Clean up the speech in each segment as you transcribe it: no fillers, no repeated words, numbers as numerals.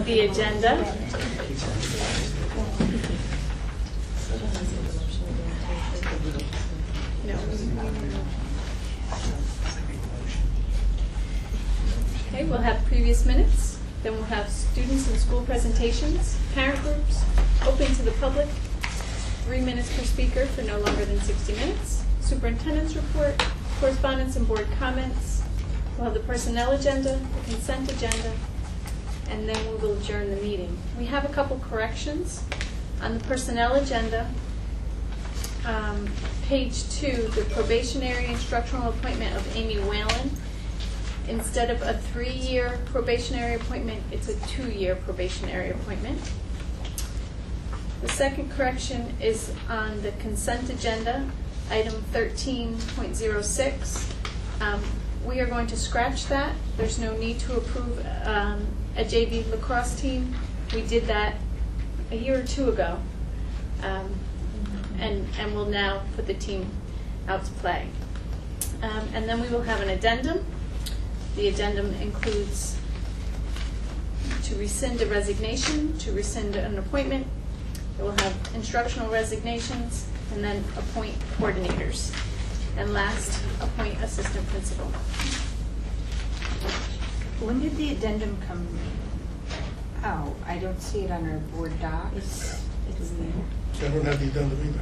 the agenda. No. Okay, we'll have previous minutes. Then we'll have students and school presentations, parent groups, open to the public, 3 minutes per speaker for no longer than 60 minutes, superintendent's report, correspondence and board comments. We'll have the personnel agenda, the consent agenda, and then we will adjourn the meeting. We have a couple corrections. On the personnel agenda, page 2, the probationary instructional appointment of Amy Whalen. Instead of a 3-year probationary appointment, it's a 2-year probationary appointment. The second correction is on the consent agenda, item 13.06. We are going to scratch that. There's no need to approve a JV lacrosse team. We did that a year or two ago, and we'll now put the team out to play. And then we will have an addendum. The addendum includes to rescind a resignation, to rescind an appointment. It will have instructional resignations, and then appoint coordinators. And last, appoint assistant principal. When did the addendum come out? I don't see it on our board docs. It's there. I don't have the addendum either.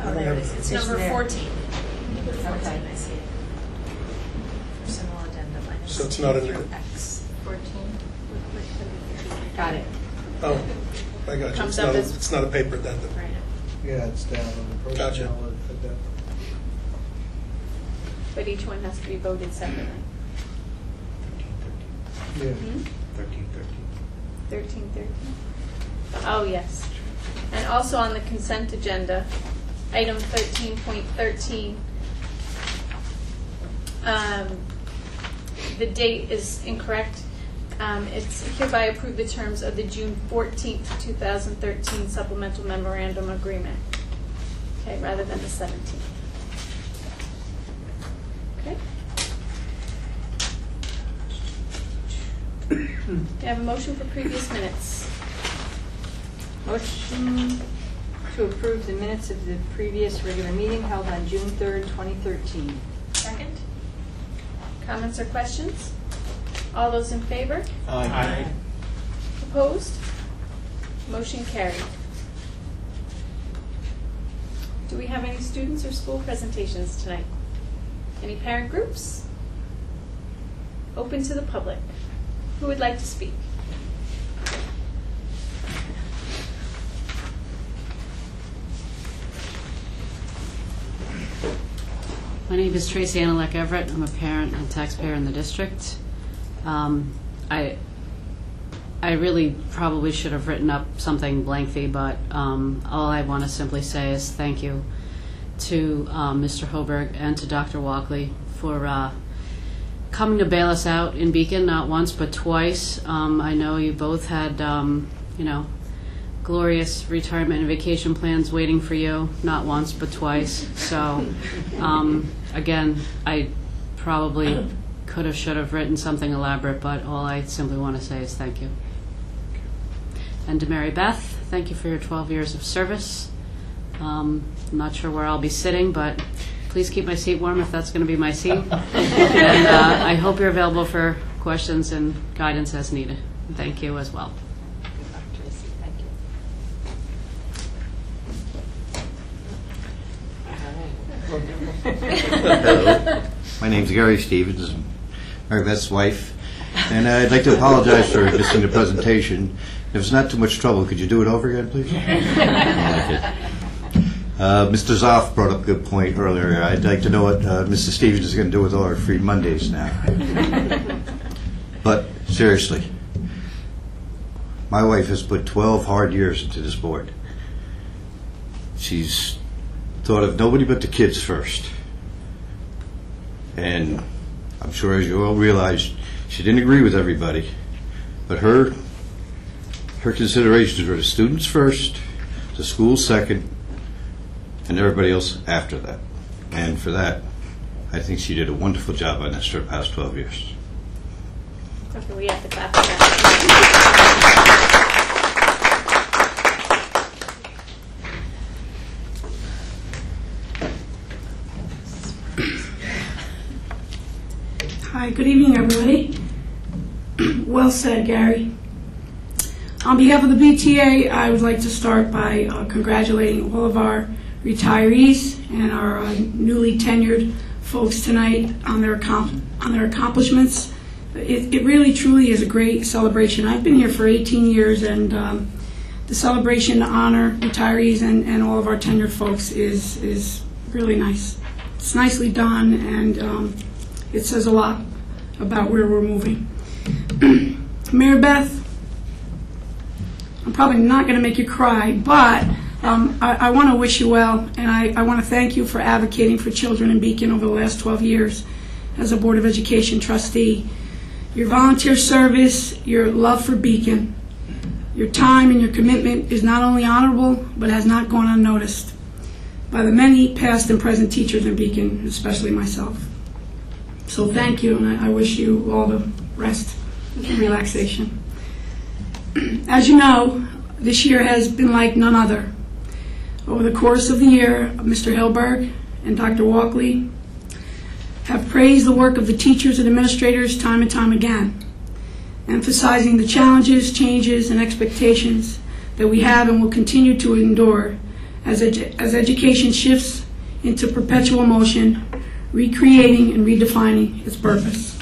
Oh, there it is. It's number 14. Number 14, okay. I see it. Personnel addendum. So it's not in there. X 14. Got it. Oh, I got you. It's not a paper addendum. Right. Yeah, it's down on the personnel Gotcha. addendum. But each one has to be voted separately. Yeah. 13. Oh, yes. And also on the consent agenda, item 13.13, the date is incorrect. It's hereby approved the terms of the June 14th, 2013 supplemental memorandum agreement, okay, rather than the 17th. Okay. Do you have a motion for previous minutes? Motion to approve the minutes of the previous regular meeting held on June 3rd, 2013. Second. Comments or questions? All those in favor? Aye. Opposed? Motion carried. Do we have any students or school presentations tonight? Any parent groups? Open to the public. Who would like to speak? My name is Tracy Annalek Everett. I'm a parent and taxpayer in the district. I really probably should have written up something lengthy, but all I want to simply say is thank you to Mr. Hoberg and to Dr. Walkley for coming to bail us out in Beacon, not once but twice. I know you both had, glorious retirement and vacation plans waiting for you, not once but twice. So, again, I probably could have, should have written something elaborate, but all I simply want to say is thank you. And to Mary Beth, thank you for your 12 years of service. I'm not sure where I'll be sitting, but please keep my seat warm if that's going to be my seat. And I hope you're available for questions and guidance as needed. Thank you as well. Good luck, Tracy. Thank you. Hello, my name's Gary Stevens, I'm Mary Beth's wife, and I'd like to apologize for missing the presentation. If it's not too much trouble, could you do it over again, please? Mr. Zoff brought up a good point earlier. I'd like to know what Mr. Stevens is going to do with all our free Mondays now. But seriously, my wife has put 12 hard years into this board. She's thought of nobody but the kids first. And I'm sure, as you all realize, she didn't agree with everybody. But her considerations were the students first, the school second, and everybody else after that. And for that, I think she did a wonderful job on this for the past 12 years. Okay, we have to clap for that. Hi, good evening, everybody. Well said, Gary. On behalf of the BTA, I would like to start by congratulating all of our retirees and our newly tenured folks tonight on their accomplishments. It really, truly is a great celebration. I've been here for 18 years, and the celebration to honor retirees and all of our tenured folks is really nice. It's nicely done, and it says a lot about where we're moving. Mary Beth, I'm probably not going to make you cry, but I want to wish you well, and I want to thank you for advocating for children in Beacon over the last 12 years as a Board of Education trustee. Your volunteer service, your love for Beacon, your time and your commitment is not only honorable, but has not gone unnoticed by the many past and present teachers in Beacon, especially myself. So thank you, and I wish you all the rest and relaxation. As you know, this year has been like none other. Over the course of the year, Mr. Hilberg and Dr. Walkley have praised the work of the teachers and administrators time and time again, emphasizing the challenges, changes, and expectations that we have and will continue to endure as education shifts into perpetual motion, recreating and redefining its purpose.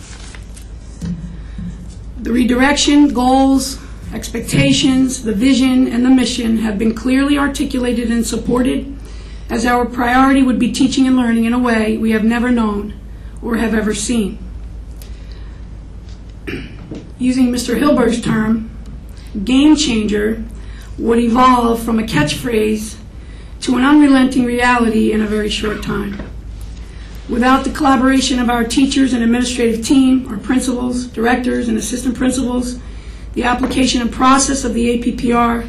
The redirection, goals, expectations, the vision, and the mission have been clearly articulated and supported, as our priority would be teaching and learning in a way we have never known or have ever seen. Using Mr. Hilberg's term, game changer would evolve from a catchphrase to an unrelenting reality in a very short time. Without the collaboration of our teachers and administrative team, our principals, directors, and assistant principals, the application and process of the APPR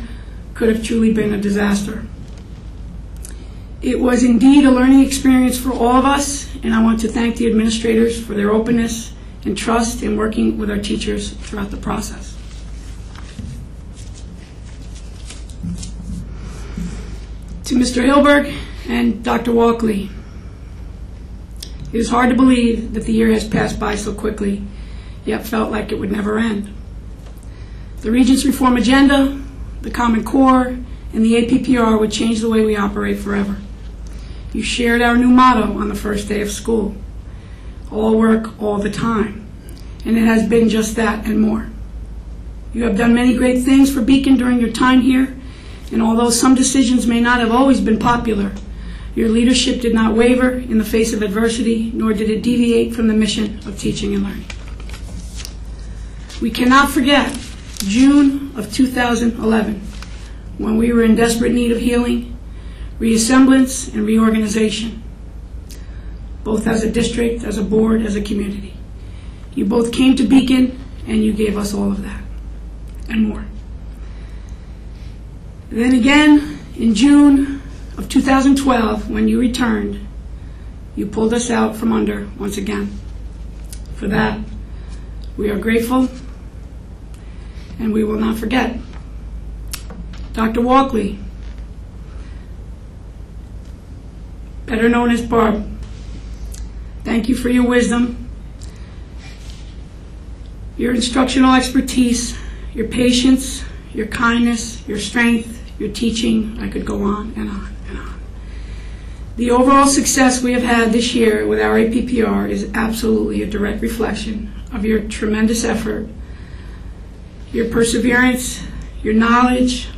could have truly been a disaster. It was indeed a learning experience for all of us, and I want to thank the administrators for their openness and trust in working with our teachers throughout the process. To Mr. Hilberg and Dr. Walkley, it is hard to believe that the year has passed by so quickly, yet felt like it would never end. The Regents Reform Agenda, the Common Core, and the APPR would change the way we operate forever. You shared our new motto on the first day of school, all work, all the time, and it has been just that and more. You have done many great things for Beacon during your time here, and although some decisions may not have always been popular, your leadership did not waver in the face of adversity, nor did it deviate from the mission of teaching and learning. We cannot forget June of 2011, when we were in desperate need of healing, reassemblance, and reorganization, both as a district, as a board, as a community. You both came to Beacon, and you gave us all of that, and more. Then again, in June of 2012, when you returned, you pulled us out from under once again. For that, we are grateful, and we will not forget. Dr. Walkley, better known as Barb, thank you for your wisdom, your instructional expertise, your patience, your kindness, your strength, your teaching. I could go on and on and on. The overall success we have had this year with our APPR is absolutely a direct reflection of your tremendous effort, your perseverance, your knowledge,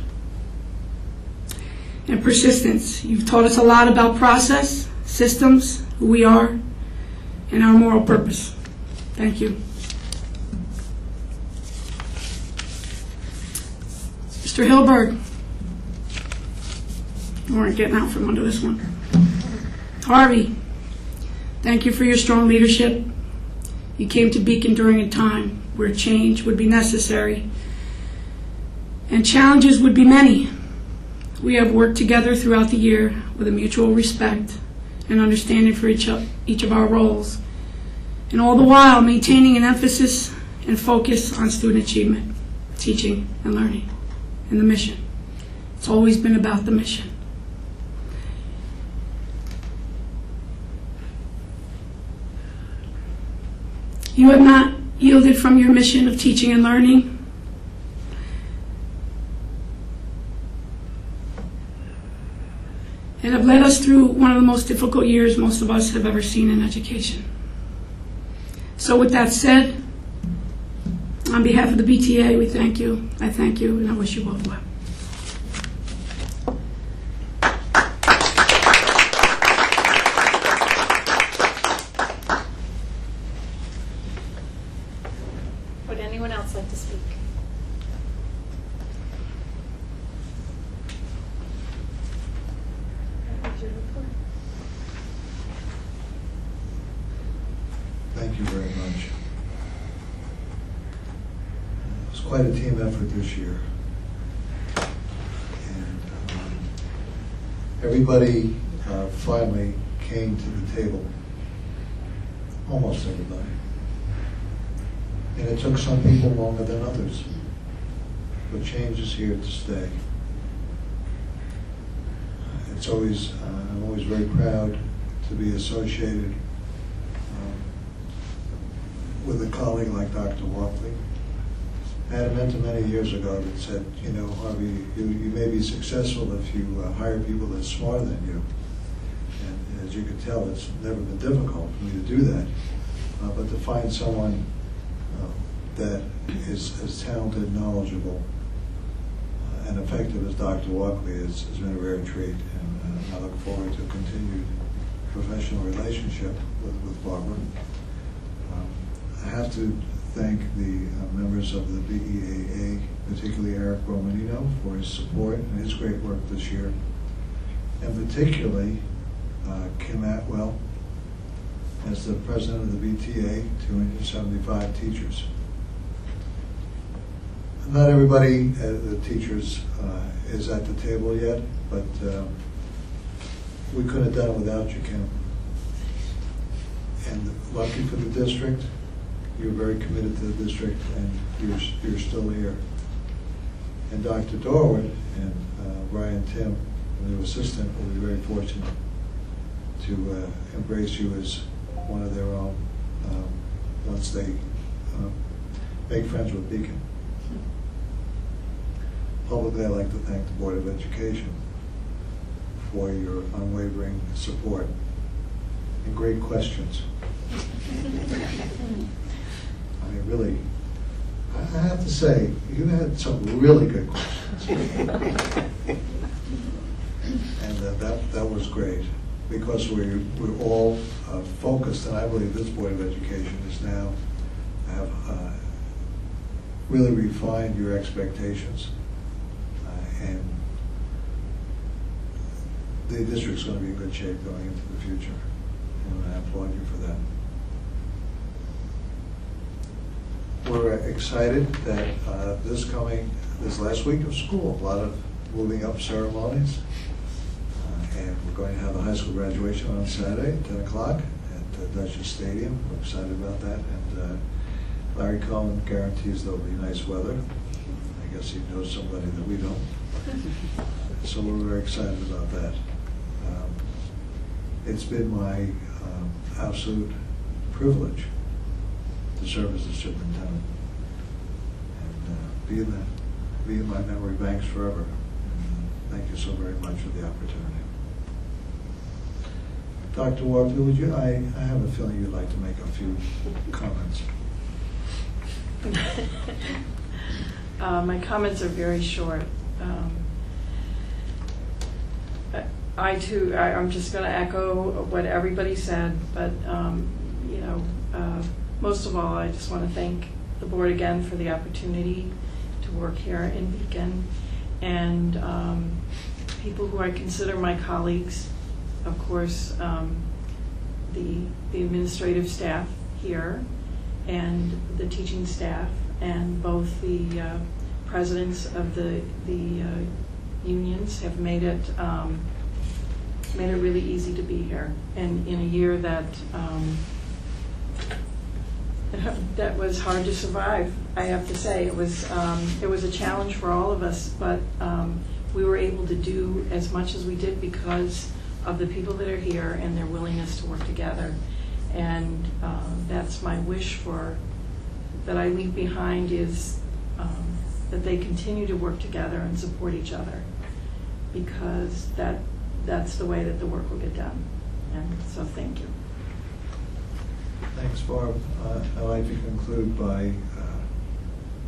and persistence. You've taught us a lot about process, systems, who we are, and our moral purpose. Thank you. Mr. Hilberg, you weren't getting out from under this one. Harvey, thank you for your strong leadership. You came to Beacon during a time where change would be necessary and challenges would be many. We have worked together throughout the year with a mutual respect and understanding for each of our roles, and all the while maintaining an emphasis and focus on student achievement, teaching and learning, and the mission. It's always been about the mission. You have not yielded from your mission of teaching and learning. And have led us through one of the most difficult years most of us have ever seen in education. So with that said, on behalf of the BTA, we thank you. I thank you, and I wish you both well. Would anyone else like to speak? Thank you very much. It was quite a team effort this year. And everybody finally came to the table. Almost everybody. And it took some people longer than others. But change is here to stay. It's always, I'm always very proud to be associated with a colleague like Dr. Walkley. I had a mentor many years ago that said, you know, Harvey, you may be successful if you hire people that's smarter than you. And as you can tell, it's never been difficult for me to do that. But to find someone that is as talented, knowledgeable, and effective as Dr. Walkley has been a rare treat. And I look forward to a continued professional relationship with Barbara. I have to thank the members of the BEAA, particularly Eric Romanino, for his support and his great work this year, and particularly Kim Atwell as the president of the BTA, 275 teachers. Not everybody, the teachers, is at the table yet, but we couldn't have done it without you, Kim. And lucky for the district, you're very committed to the district, and you're still here. And Dr. Dorward and Brian Tim, the new assistant, will be very fortunate to embrace you as one of their own once they make friends with Beacon. Publicly, I'd like to thank the Board of Education for your unwavering support and great questions. I mean, really, I have to say, you had some really good questions. And that was great, because we're all focused, and I believe this Board of Education is now have really refined your expectations. And the district's going to be in good shape going into the future, and I applaud you for that. We're excited that this last week of school, a lot of moving up ceremonies, and we're going to have a high school graduation on Saturday at 10 o'clock at Dutchess Stadium. We're excited about that, and Larry Cohen guarantees there'll be nice weather. I guess he knows somebody that we don't. So we're very excited about that. It's been my absolute privilege to serve as the superintendent and be in my memory banks forever. And, thank you so very much for the opportunity. Dr. Walkley, would you? I have a feeling you'd like to make a few comments. My comments are very short. I'm just going to echo what everybody said, but most of all, I just want to thank the board again for the opportunity to work here in Beacon, and people who I consider my colleagues, of course, the administrative staff here, and the teaching staff, and both the presidents of the unions have made it really easy to be here. And in a year that that was hard to survive, I have to say. It was a challenge for all of us, but we were able to do as much as we did because of the people that are here and their willingness to work together. And that's my wish that I leave behind is that they continue to work together and support each other, because that's the way that the work will get done. And so thank you. Thanks, Barb. I'd like to conclude by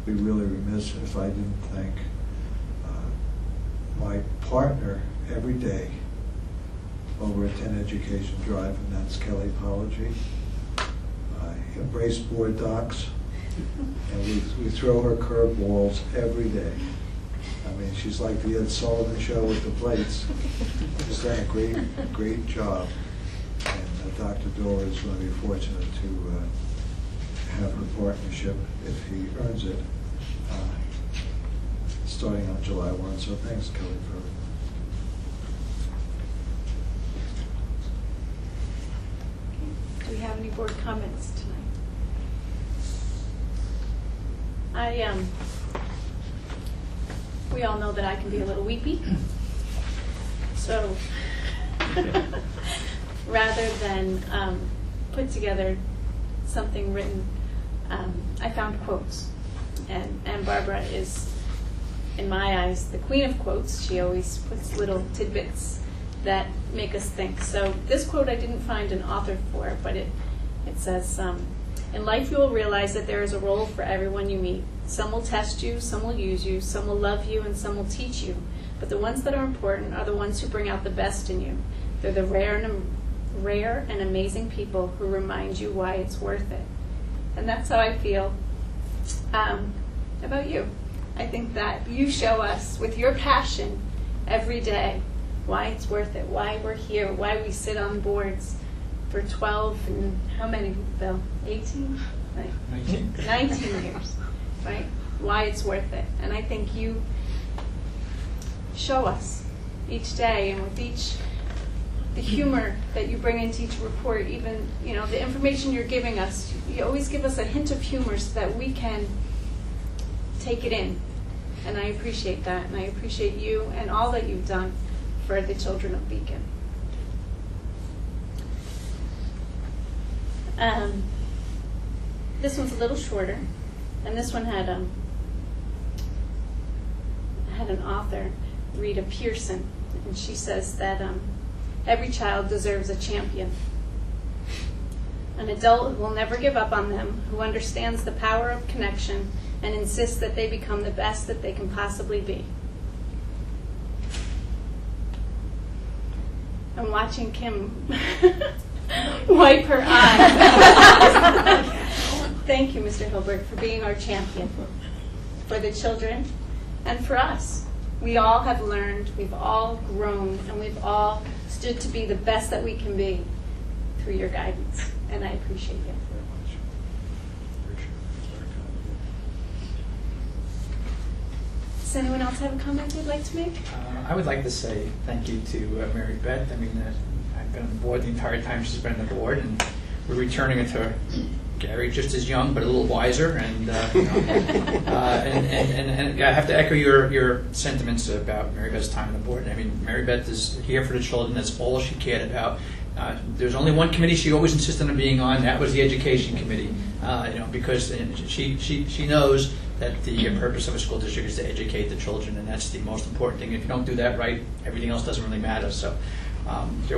be really remiss if I didn't thank my partner every day over at 10 Education Drive, and that's Kelly Apology. I embrace board docs, and we throw her curveballs every day. I mean, she's like the Ed Sullivan Show with the plates. She's done a great job. And Dr. Dora is going to be fortunate to have her partnership if he earns it, starting on July 1. So thanks, Kelly, for Do we have any board comments tonight? We all know that I can be a little weepy. So rather than put together something written, I found quotes. And Barbara is, in my eyes, the queen of quotes. She always puts little tidbits that make us think. So this quote I didn't find an author for, but it says, in life you will realize that there is a role for everyone you meet. Some will test you, some will use you, some will love you, and some will teach you. But the ones that are important are the ones who bring out the best in you. They're the rare and amazing people who remind you why it's worth it. And that's how I feel about you. I think that you show us with your passion every day why it's worth it, why we're here, why we sit on boards for 12 and how many, Bill? 18? 19 years, right? Why it's worth it. And I think you show us each day, and with the humor that you bring into each report, even, the information you're giving us, you always give us a hint of humor so that we can take it in. And I appreciate that, and I appreciate you and all that you've done for the children of Beacon. This one's a little shorter, and this one had an author, Rita Pearson, and she says that every child deserves a champion, an adult who will never give up on them, who understands the power of connection and insists that they become the best that they can possibly be. I'm watching Kim wipe her eyes. Thank you, Mr. Hilbert, for being our champion for the children and for us. We all have learned, we've all grown, and we've all stood to be the best that we can be through your guidance, and I appreciate you. Does anyone else have a comment they'd like to make? I would like to say thank you to Mary Beth. I mean, I've been on the board the entire time she's been on the board, and we're returning it to Gary, just as young but a little wiser. And and I have to echo your sentiments about Mary Beth's time on the board. I mean, Mary Beth is here for the children. That's all she cared about. There's only one committee she always insisted on being on. That was the education committee. Because she knows that the purpose of a school district is to educate the children, and that's the most important thing. If you don't do that right, everything else doesn't really matter. So she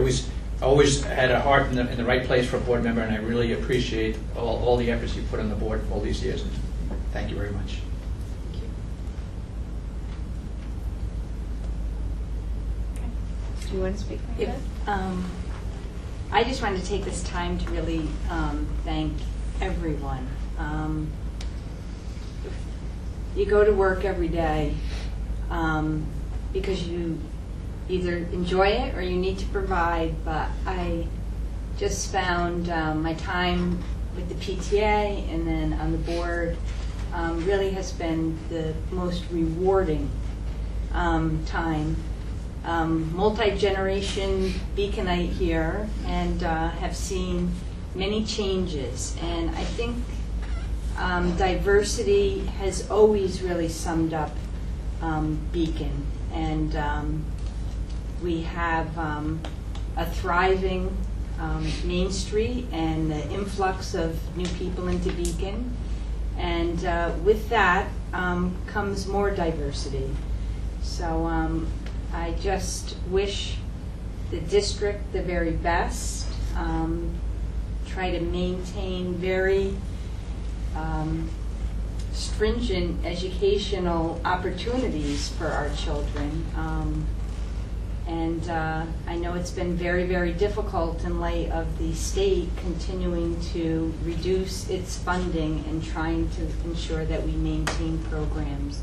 always had a heart in the right place for a board member, and I really appreciate all the efforts you put on the board for all these years. Thank you very much. Thank you. Okay. Do you want to speak on that? I just wanted to take this time to really thank everyone. You go to work every day because you either enjoy it or you need to provide, but I just found my time with the PTA and then on the board really has been the most rewarding time. Multi-generation Beaconite here, and have seen many changes, and I think diversity has always really summed up Beacon. And we have a thriving Main Street and the influx of new people into Beacon. And with that comes more diversity. So I just wish the district the very best. Try to maintain very stringent educational opportunities for our children. And I know it's been very, very difficult in light of the state continuing to reduce its funding and trying to ensure that we maintain programs.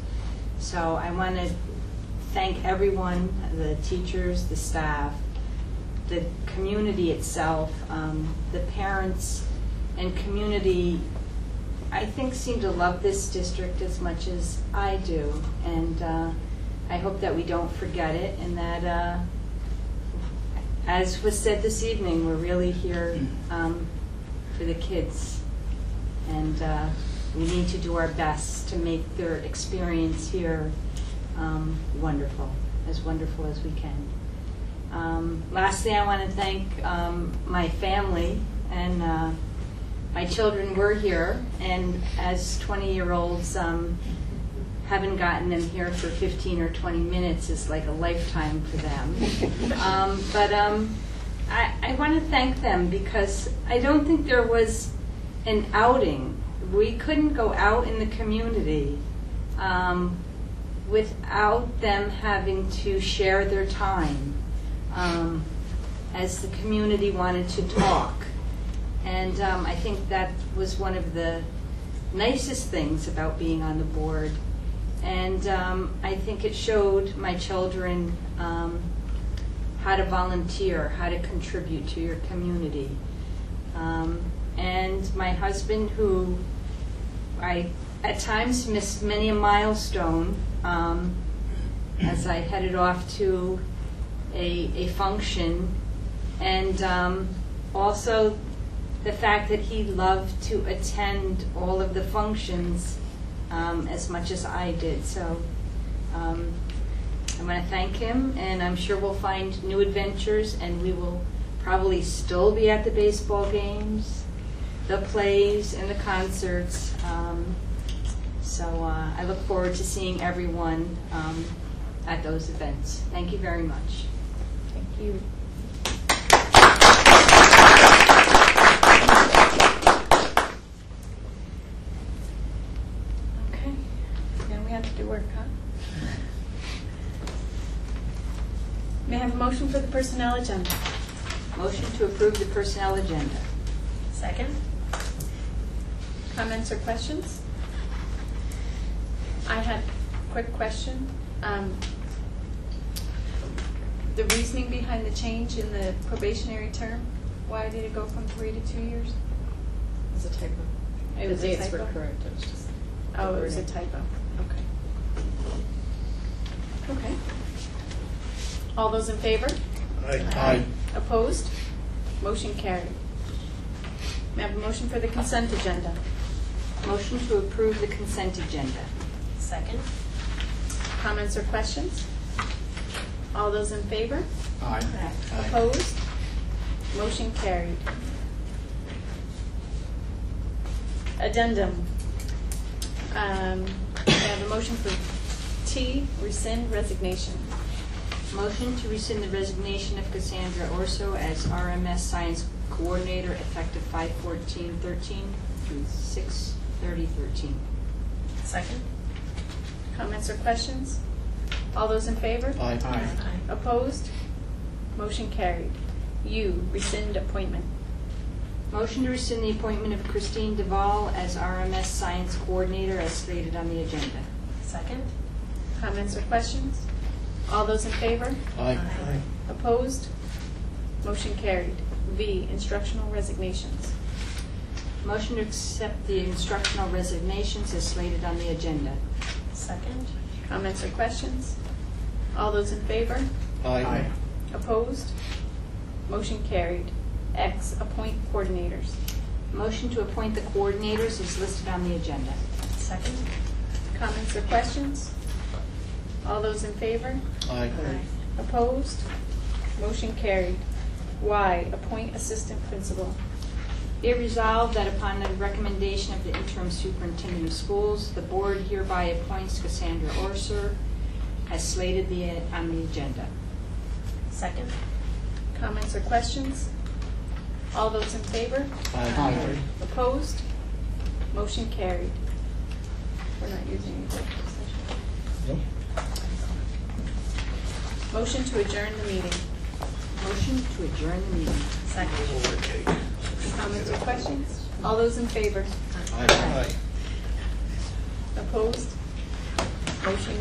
So I want to thank everyone, the teachers, the staff, the community itself, the parents and community, I think, seem to love this district as much as I do. And I hope that we don't forget it, and that, as was said this evening, we're really here for the kids. And we need to do our best to make their experience here wonderful as we can. Lastly, I want to thank my family, and my children were here, and as 20-year-olds, haven't gotten them here for 15 or 20 minutes is like a lifetime for them. But I want to thank them because I don't think there was an outing. We couldn't go out in the community without them having to share their time as the community wanted to talk. And I think that was one of the nicest things about being on the board. And I think it showed my children how to volunteer, how to contribute to your community. And my husband, who I at times missed many a milestone as I headed off to a function, and also the fact that he loved to attend all of the functions as much as I did. So I'm going to thank him, and I'm sure we'll find new adventures, and we will probably still be at the baseball games, the plays, and the concerts. So I look forward to seeing everyone at those events. Thank you very much. Thank you. Okay. Now we have to do work, huh? May I have a motion for the personnel agenda? Motion to approve the personnel agenda. Second. Comments or questions? I had a quick question. The reasoning behind the change in the probationary term, why did it go from 3 to 2 years? It was a typo. It was The a dates were typo? correct. It was just Oh, it was a typo. Okay. Okay. All those in favor? Aye. Opposed? Motion carried. May I have a motion for the consent agenda? Motion to approve the consent agenda. Second. Comments or questions? All those in favor? Aye. Opposed? Motion carried. Addendum. I have a motion for T, rescind resignation. Motion to rescind the resignation of Cassandra Orso as RMS Science Coordinator effective 5/14/13 through 6/30/13. Second. Comments or questions? All those in favor? Aye. Opposed? Motion carried. U, rescind appointment. Motion to rescind the appointment of Christine Duvall as RMS Science Coordinator as stated on the agenda. Second. Comments or questions? All those in favor? Aye. Opposed? Motion carried. V, instructional resignations. Motion to accept the instructional resignations as slated on the agenda. Second. Comments or questions? All those in favor? Aye. Opposed? Motion carried. X, appoint coordinators. Motion to appoint the coordinators is listed on the agenda. Second. Comments or questions? All those in favor? Aye. Opposed? Motion carried. Y, appoint assistant principal. Be it resolved that upon the recommendation of the interim superintendent of schools, the board hereby appoints Cassandra Orser as slated on the agenda. Second. Comments or questions? All those in favor? Aye. Opposed? Motion carried. We're not using executive session. Nope. Motion to adjourn the meeting. Motion to adjourn the meeting. Second. Comments or questions? All those in favor? Aye. Opposed? Motion